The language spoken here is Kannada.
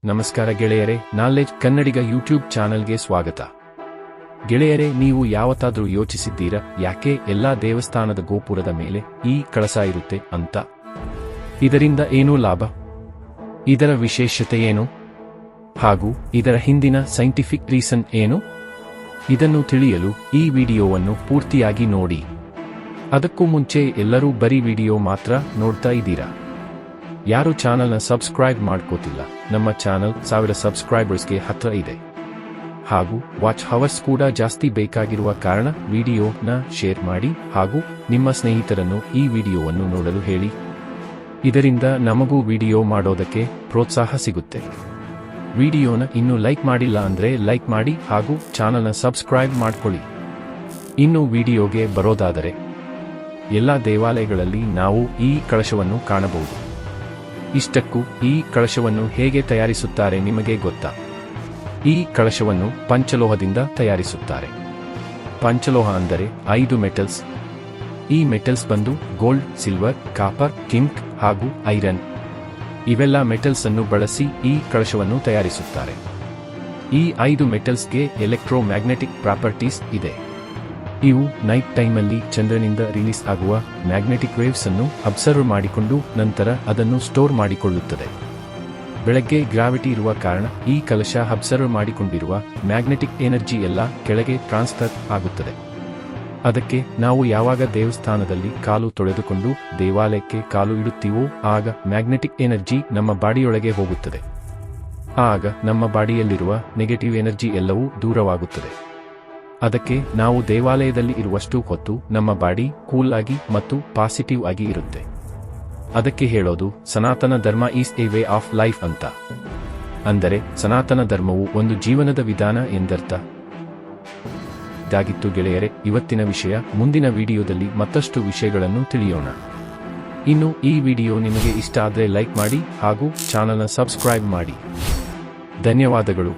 ನಮಸ್ಕಾರ ಗೆಳೆಯರೇ, ನಾಲೆಡ್ಜ್ ಕನ್ನಡಿಗ ಯೂಟ್ಯೂಬ್ ಚಾನೆಲ್ಗೆ ಸ್ವಾಗತ. ಗೆಳೆಯರೇ, ನೀವು ಯಾವತ್ತಾದ್ರೂ ಯೋಚಿಸಿದ್ದೀರಾ ಯಾಕೆ ಎಲ್ಲಾ ದೇವಸ್ಥಾನದ ಗೋಪುರದ ಮೇಲೆ ಈ ಕಳಸ ಇರುತ್ತೆ ಅಂತ? ಇದರಿಂದ ಏನೂ ಲಾಭ? ಇದರ ವಿಶೇಷತೆ ಏನು? ಹಾಗೂ ಇದರ ಹಿಂದಿನ ಸೈಂಟಿಫಿಕ್ ರೀಸನ್ ಏನು? ಇದನ್ನು ತಿಳಿಯಲು ಈ ವಿಡಿಯೋವನ್ನು ಪೂರ್ತಿಯಾಗಿ ನೋಡಿ. ಅದಕ್ಕೂ ಮುಂಚೆ ಎಲ್ಲರೂ ಬರೀ ವಿಡಿಯೋ ಮಾತ್ರ ನೋಡ್ತಾ ಇದ್ದೀರಾ? ಯಾರು ಚಾನಲ್ನ ಸಬ್ಸ್ಕ್ರೈಬ್ ಮಾಡ್ಕೋತಿಲ್ಲ? ನಮ್ಮ ಚಾನಲ್ 1000 ಸಬ್ಸ್ಕ್ರೈಬರ್ಸ್ಗೆ ಹತ್ರ ಇದೆ. ಹಾಗೂ ವಾಚ್ ಹವರ್ಸ್ ಕೂಡ ಜಾಸ್ತಿ ಬೇಕಾಗಿರುವ ಕಾರಣ ವಿಡಿಯೋನ ಶೇರ್ ಮಾಡಿ ಹಾಗೂ ನಿಮ್ಮ ಸ್ನೇಹಿತರನ್ನು ಈ ವಿಡಿಯೋವನ್ನು ನೋಡಲು ಹೇಳಿ. ಇದರಿಂದ ನಮಗೂ ವಿಡಿಯೋ ಮಾಡೋದಕ್ಕೆ ಪ್ರೋತ್ಸಾಹ ಸಿಗುತ್ತೆ. ವಿಡಿಯೋನ ಇನ್ನೂ ಲೈಕ್ ಮಾಡಿಲ್ಲ ಅಂದ್ರೆ ಲೈಕ್ ಮಾಡಿ ಹಾಗೂ ಚಾನಲ್ನ ಸಬ್ಸ್ಕ್ರೈಬ್ ಮಾಡ್ಕೊಳ್ಳಿ. ಇನ್ನು ವಿಡಿಯೋಗೆ ಬರೋದಾದರೆ, ಎಲ್ಲ ದೇವಾಲಯಗಳಲ್ಲಿ ನಾವು ಈ ಕಳಶವನ್ನು ಕಾಣಬಹುದು. ಇಷ್ಟಕ್ಕೂ ಈ ಕಳಶವನ್ನು ಹೇಗೆ ತಯಾರಿಸುತ್ತಾರೆ ನಿಮಗೆ ಗೊತ್ತಾ? ಈ ಕಳಶವನ್ನು ಪಂಚಲೋಹದಿಂದ ತಯಾರಿಸುತ್ತಾರೆ. ಪಂಚಲೋಹ ಅಂದರೆ 5 ಮೆಟಲ್ಸ್. ಈ ಮೆಟಲ್ಸ್ ಬಂದು ಗೋಲ್ಡ್, ಸಿಲ್ವರ್, ಕಾಪರ್, ಕಿಂಕ್ ಹಾಗೂ ಐರನ್. ಇವೆಲ್ಲ ಮೆಟಲ್ಸ್ ಅನ್ನು ಬಳಸಿ ಈ ಕಳಶವನ್ನು ತಯಾರಿಸುತ್ತಾರೆ. ಈ 5 ಮೆಟಲ್ಸ್ಗೆ ಎಲೆಕ್ಟ್ರೋಮ್ಯಾಗ್ನೆಟಿಕ್ ಪ್ರಾಪರ್ಟೀಸ್ ಇದೆ. ಇವು ನೈಟ್ ಟೈಮಲ್ಲಿ ಚಂದ್ರನಿಂದ ರಿಲೀಸ್ ಆಗುವ ಮ್ಯಾಗ್ನೆಟಿಕ್ ವೇವ್ಸ್ ಅನ್ನು ಅಬ್ಸರ್ವ್ ಮಾಡಿಕೊಂಡು ನಂತರ ಅದನ್ನು ಸ್ಟೋರ್ ಮಾಡಿಕೊಳ್ಳುತ್ತದೆ. ಬೆಳಗ್ಗೆ ಗ್ರಾವಿಟಿ ಇರುವ ಕಾರಣ ಈ ಕಲಶ ಅಬ್ಸರ್ವ್ ಮಾಡಿಕೊಂಡಿರುವ ಮ್ಯಾಗ್ನೆಟಿಕ್ ಎನರ್ಜಿ ಎಲ್ಲ ಕೆಳಗೆ ಟ್ರಾನ್ಸ್ಫರ್ ಆಗುತ್ತದೆ. ಅದಕ್ಕೆ ನಾವು ಯಾವಾಗ ದೇವಸ್ಥಾನದಲ್ಲಿ ಕಾಲು ತೊಳೆದುಕೊಂಡು ದೇವಾಲಯಕ್ಕೆ ಕಾಲು ಇಡುತ್ತೀವೋ ಆಗ ಮ್ಯಾಗ್ನೆಟಿಕ್ ಎನರ್ಜಿ ನಮ್ಮ ಬಾಡಿಯೊಳಗೆ ಹೋಗುತ್ತದೆ. ಆಗ ನಮ್ಮ ಬಾಡಿಯಲ್ಲಿರುವ ನೆಗೆಟಿವ್ ಎನರ್ಜಿ ಎಲ್ಲವೂ ದೂರವಾಗುತ್ತದೆ. ಅದಕ್ಕೆ ನಾವು ದೇವಾಲಯದಲ್ಲಿ ಇರುವಷ್ಟು ಹೊತ್ತು ನಮ್ಮ ಬಾಡಿ ಕೂಲ್ ಆಗಿ ಮತ್ತು ಪಾಸಿಟಿವ್ ಆಗಿ ಇರುತ್ತೆ. ಅದಕ್ಕೆ ಹೇಳೋದು ಸನಾತನ ಧರ್ಮ is A way of life ಅಂತ. ಅಂದರೆ ಸನಾತನ ಧರ್ಮವು ಒಂದು ಜೀವನದ ವಿಧಾನ ಎಂದರ್ಥ. ಇದಾಗಿತ್ತು ಗೆಳೆಯರೆ ಇವತ್ತಿನ ವಿಷಯ. ಮುಂದಿನ ವಿಡಿಯೋದಲ್ಲಿ ಮತ್ತಷ್ಟು ವಿಷಯಗಳನ್ನು ತಿಳಿಯೋಣ. ಇನ್ನು ಈ ವಿಡಿಯೋ ನಿಮಗೆ ಇಷ್ಟ ಆದರೆ ಲೈಕ್ ಮಾಡಿ ಹಾಗೂ ಚಾನಲ್ನ ಸಬ್ಸ್ಕ್ರೈಬ್ ಮಾಡಿ. ಧನ್ಯವಾದಗಳು.